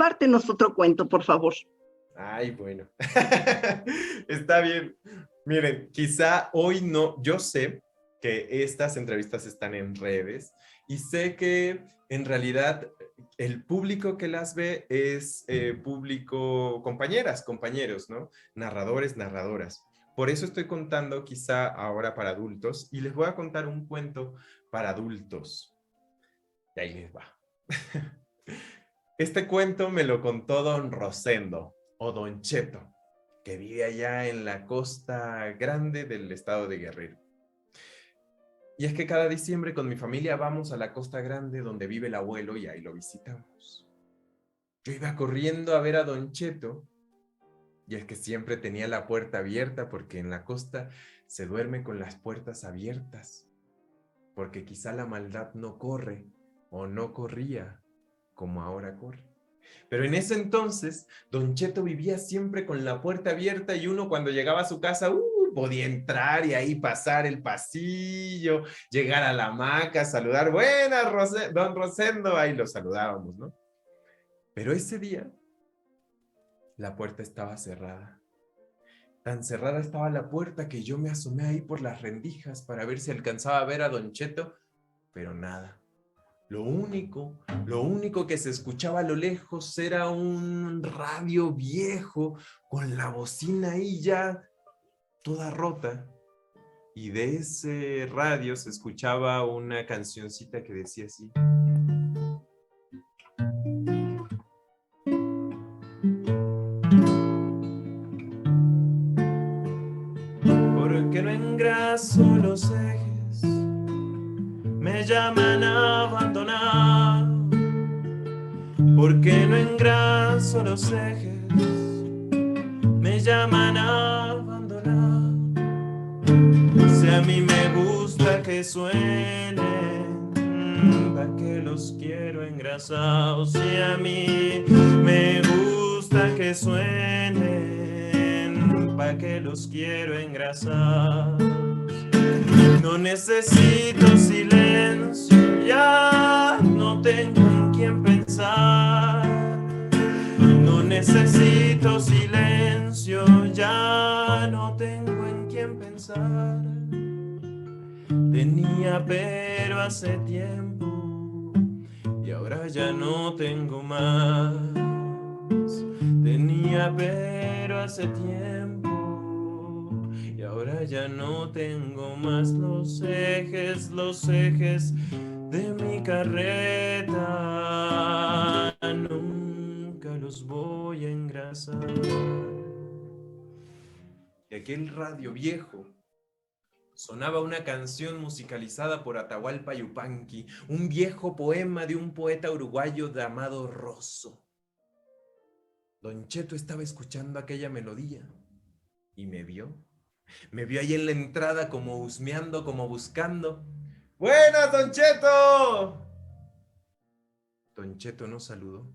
compártenos otro cuento, por favor. Ay, bueno. Está bien. Miren, quizá hoy no, yo sé que estas entrevistas están en redes y sé que en realidad el público que las ve es público, compañeras, compañeros, ¿no? Narradores, narradoras. Por eso estoy contando quizá ahora para adultos y les voy a contar un cuento para adultos. Y ahí les va. Este cuento me lo contó don Rosendo o don Cheto, que vive allá en la costa grande del estado de Guerrero. Y es que cada diciembre con mi familia vamos a la costa grande donde vive el abuelo y ahí lo visitamos. Yo iba corriendo a ver a don Cheto y es que siempre tenía la puerta abierta porque en la costa se duerme con las puertas abiertas, porque quizá la maldad no corre o no corría como ahora corre. Pero en ese entonces, don Cheto vivía siempre con la puerta abierta y uno cuando llegaba a su casa, podía entrar y ahí pasar el pasillo, llegar a la hamaca, saludar, buenas, don Rosendo, ahí lo saludábamos, ¿no? Pero ese día, la puerta estaba cerrada. Tan cerrada estaba la puerta que yo me asomé ahí por las rendijas para ver si alcanzaba a ver a don Cheto, pero nada. Lo único que se escuchaba a lo lejos era un radio viejo con la bocina ahí ya toda rota. Y de ese radio se escuchaba una cancioncita que decía así. Porque no engraso los ejes, me llaman a abandonar. Porque no engraso los ejes, me llaman a abandonar. Si a mí me gusta que suenen, ¿pa' qué los quiero engrasados? Si a mí me gusta que suenen, ¿pa' qué los quiero engrasados? No necesito silencio, ya no tengo en quién pensar. No necesito silencio, ya no tengo en quién pensar. Tenía pero hace tiempo y ahora ya no tengo más. Tenía pero hace tiempo y ahora ya no tengo más. Los ejes de mi carreta nunca los voy a engrasar. Y aquel radio viejo sonaba una canción musicalizada por Atahualpa Yupanqui, un viejo poema de un poeta uruguayo llamado Rosso. Don Cheto estaba escuchando aquella melodía y me vio. Me vio ahí en la entrada como husmeando, como buscando. ¡Buenas, don Cheto! Don Cheto no saludó.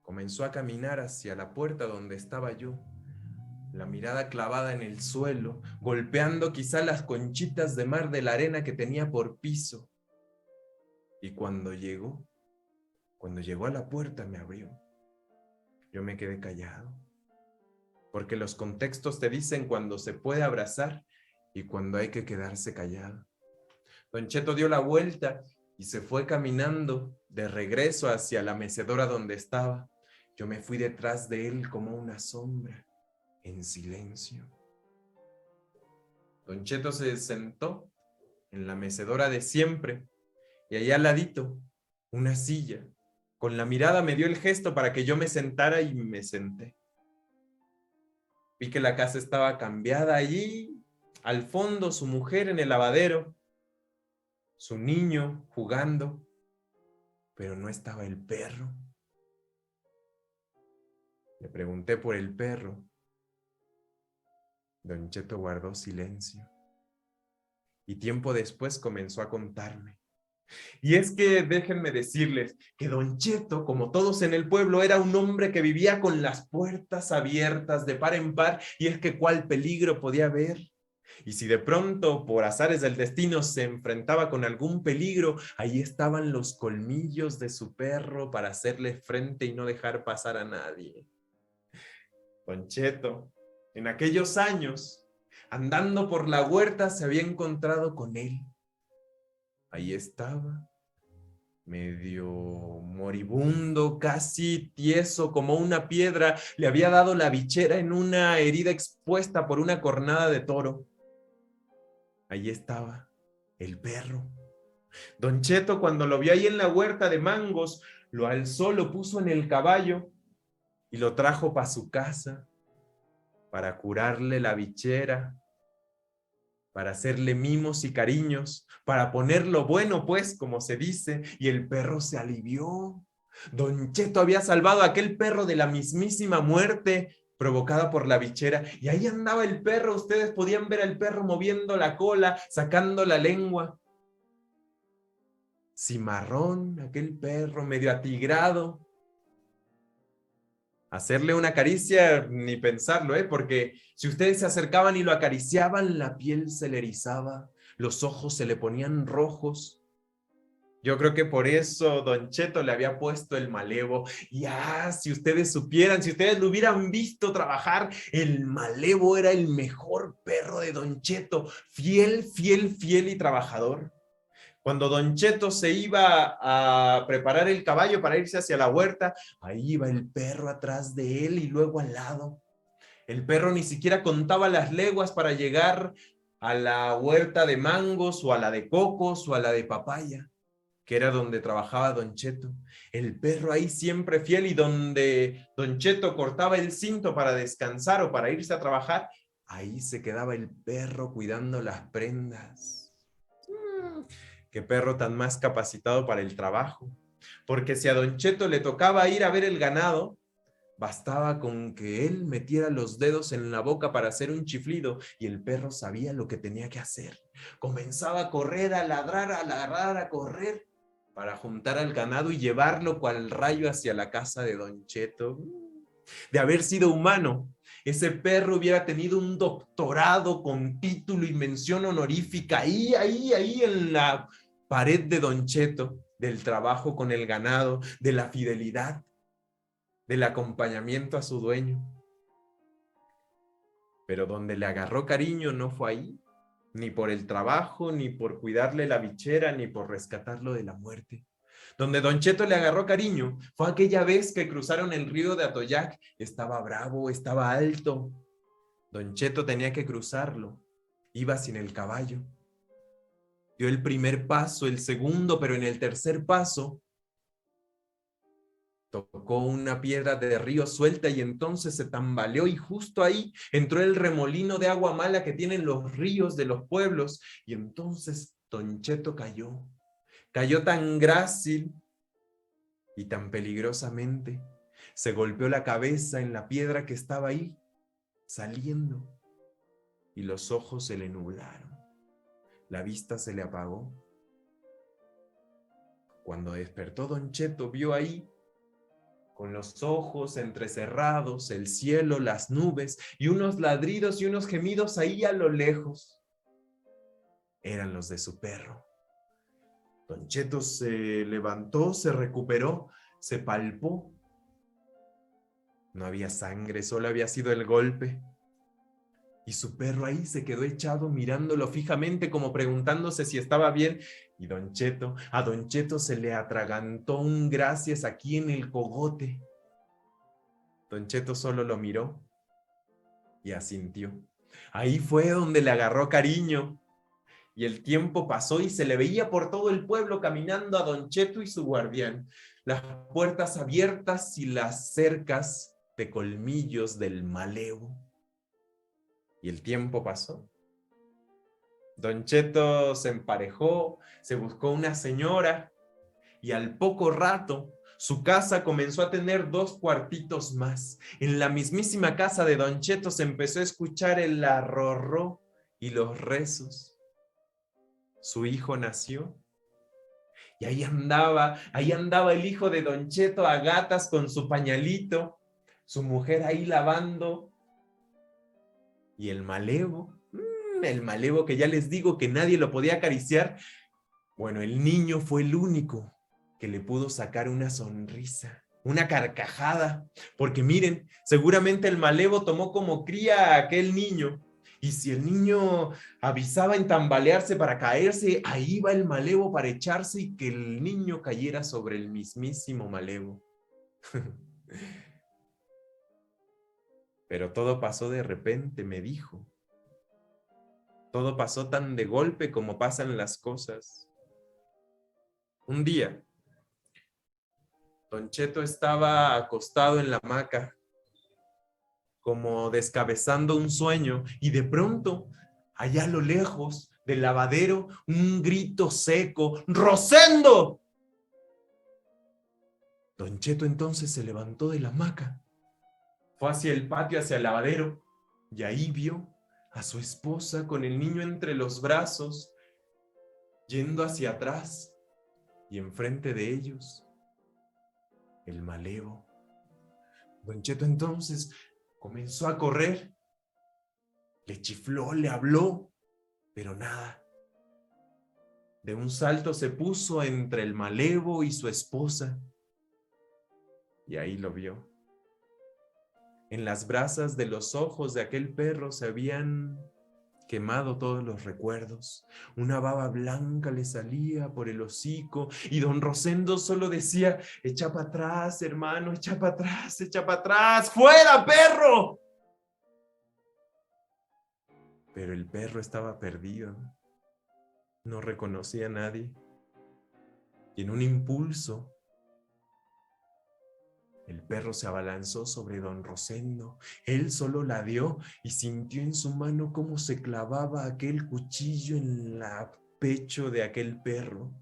Comenzó a caminar hacia la puerta donde estaba yo, la mirada clavada en el suelo, golpeando quizá las conchitas de mar de la arena que tenía por piso. Y cuando llegó a la puerta me abrió. Yo me quedé callado, porque los contextos te dicen cuando se puede abrazar y cuando hay que quedarse callado. Don Cheto dio la vuelta y se fue caminando de regreso hacia la mecedora donde estaba. Yo me fui detrás de él como una sombra, en silencio. Don Cheto se sentó en la mecedora de siempre y allá al ladito, una silla. Con la mirada me dio el gesto para que yo me sentara y me senté. Vi que la casa estaba cambiada allí, al fondo su mujer en el lavadero, su niño jugando, pero no estaba el perro. Le pregunté por el perro. Don Cheto guardó silencio y tiempo después comenzó a contarme. Y es que déjenme decirles que don Cheto, como todos en el pueblo, era un hombre que vivía con las puertas abiertas de par en par, y es que cuál peligro podía haber. Y si de pronto, por azares del destino, se enfrentaba con algún peligro, ahí estaban los colmillos de su perro para hacerle frente y no dejar pasar a nadie. Don Cheto, en aquellos años, andando por la huerta, se había encontrado con él. Ahí estaba, medio moribundo, casi tieso como una piedra. Le había dado la bichera en una herida expuesta por una cornada de toro. Ahí estaba el perro. Don Cheto, cuando lo vio ahí en la huerta de mangos, lo alzó, lo puso en el caballo y lo trajo para su casa para curarle la bichera, para hacerle mimos y cariños, para ponerlo bueno, pues, como se dice, y el perro se alivió. Don Cheto había salvado a aquel perro de la mismísima muerte provocada por la bichera, y ahí andaba el perro. Ustedes podían ver al perro moviendo la cola, sacando la lengua. Cimarrón, aquel perro medio atigrado. Hacerle una caricia, ni pensarlo, porque si ustedes se acercaban y lo acariciaban, la piel se le erizaba, los ojos se le ponían rojos. Yo creo que por eso Don Cheto le había puesto el malevo. Y si ustedes supieran, si ustedes lo hubieran visto trabajar, el malevo era el mejor perro de Don Cheto, fiel, fiel, fiel y trabajador. Cuando Don Cheto se iba a preparar el caballo para irse hacia la huerta, ahí iba el perro atrás de él y luego al lado. El perro ni siquiera contaba las leguas para llegar a la huerta de mangos o a la de cocos o a la de papaya, que era donde trabajaba Don Cheto. El perro ahí siempre fiel, y donde Don Cheto cortaba el cinto para descansar o para irse a trabajar, ahí se quedaba el perro cuidando las prendas. Qué perro tan más capacitado para el trabajo. Porque si a Don Cheto le tocaba ir a ver el ganado, bastaba con que él metiera los dedos en la boca para hacer un chiflido y el perro sabía lo que tenía que hacer. Comenzaba a correr, a ladrar, a correr para juntar al ganado y llevarlo cual rayo hacia la casa de Don Cheto. De haber sido humano, ese perro hubiera tenido un doctorado con título y mención honorífica ahí en la pared de Don Cheto, del trabajo con el ganado, de la fidelidad, del acompañamiento a su dueño. Pero donde le agarró cariño no fue ahí, ni por el trabajo, ni por cuidarle la bichera, ni por rescatarlo de la muerte. Donde Don Cheto le agarró cariño fue aquella vez que cruzaron el río de Atoyac. Estaba bravo, estaba alto. Don Cheto tenía que cruzarlo. Iba sin el caballo. Dio el primer paso, el segundo, pero en el tercer paso tocó una piedra de río suelta y entonces se tambaleó y justo ahí entró el remolino de agua mala que tienen los ríos de los pueblos y entonces Don Cheto cayó. Cayó tan grácil y tan peligrosamente. Se golpeó la cabeza en la piedra que estaba ahí, saliendo, y los ojos se le nublaron. La vista se le apagó. Cuando despertó Don Cheto, vio ahí, con los ojos entrecerrados, el cielo, las nubes, y unos ladridos y unos gemidos ahí a lo lejos. Eran los de su perro. Don Cheto se levantó, se recuperó, se palpó. No había sangre, solo había sido el golpe. Y su perro ahí se quedó echado mirándolo fijamente como preguntándose si estaba bien. Y a Don Cheto se le atragantó un gracias aquí en el cogote. Don Cheto solo lo miró y asintió. Ahí fue donde le agarró cariño. Y el tiempo pasó y se le veía por todo el pueblo caminando a Don Cheto y su guardián. Las puertas abiertas y las cercas de colmillos del malevo. Y el tiempo pasó. Don Cheto se emparejó, se buscó una señora y al poco rato su casa comenzó a tener 2 cuartitos más. En la mismísima casa de Don Cheto se empezó a escuchar el arrorró y los rezos. Su hijo nació y ahí andaba el hijo de Don Cheto a gatas con su pañalito, su mujer ahí lavando y el malevo el malevo que ya les digo que nadie lo podía acariciar. Bueno, el niño fue el único que le pudo sacar una sonrisa, una carcajada, porque miren, seguramente el malevo tomó como cría a aquel niño, y si el niño avisaba en tambalearse para caerse, ahí va el malevo para echarse y que el niño cayera sobre el mismísimo malevo. Pero todo pasó de repente, me dijo. Todo pasó tan de golpe como pasan las cosas. Un día, Don Cheto estaba acostado en la hamaca, como descabezando un sueño, y de pronto, allá a lo lejos del lavadero, un grito seco: ¡Rosendo! Don Cheto entonces se levantó de la hamaca, fue hacia el patio, hacia el lavadero, y ahí vio a su esposa con el niño entre los brazos, yendo hacia atrás, y enfrente de ellos, el malevo. Don Cheto entonces comenzó a correr, le chifló, le habló, pero nada. De un salto se puso entre el malevo y su esposa, y ahí lo vio. En las brasas de los ojos de aquel perro se habían quemado todos los recuerdos. Una baba blanca le salía por el hocico y don Rosendo solo decía: echa para atrás, hermano, echa para atrás, echa para atrás, ¡fuera, perro! Pero el perro estaba perdido, no reconocía a nadie, y en un impulso el perro se abalanzó sobre don Rosendo. Él solo ladeó y sintió en su mano cómo se clavaba aquel cuchillo en el pecho de aquel perro.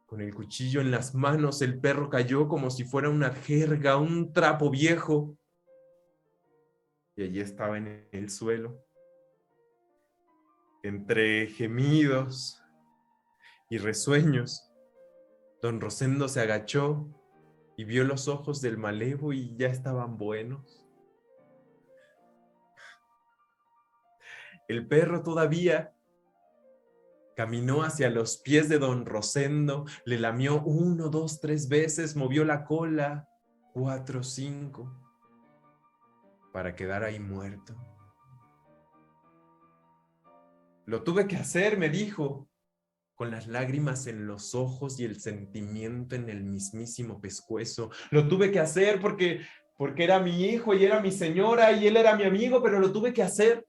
Con el cuchillo en las manos, el perro cayó como si fuera una jerga, un trapo viejo. Y allí estaba en el suelo, entre gemidos y resueños. Don Rosendo se agachó y vio los ojos del malevo y ya estaban buenos. El perro todavía caminó hacia los pies de don Rosendo, le lamió 1, 2, 3 veces, movió la cola 4, 5, para quedar ahí muerto. Lo tuve que hacer, me dijo, con las lágrimas en los ojos y el sentimiento en el mismísimo pescuezo. Lo tuve que hacer porque era mi hijo y era mi señora y él era mi amigo, pero lo tuve que hacer.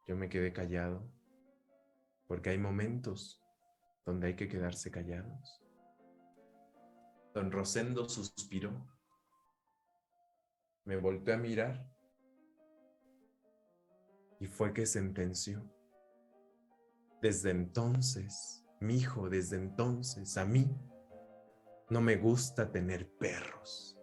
Yo me quedé callado, porque hay momentos donde hay que quedarse callados. Don Rosendo suspiró, me volteó a mirar y fue que sentenció: desde entonces, mijo, desde entonces, a mí no me gusta tener perros.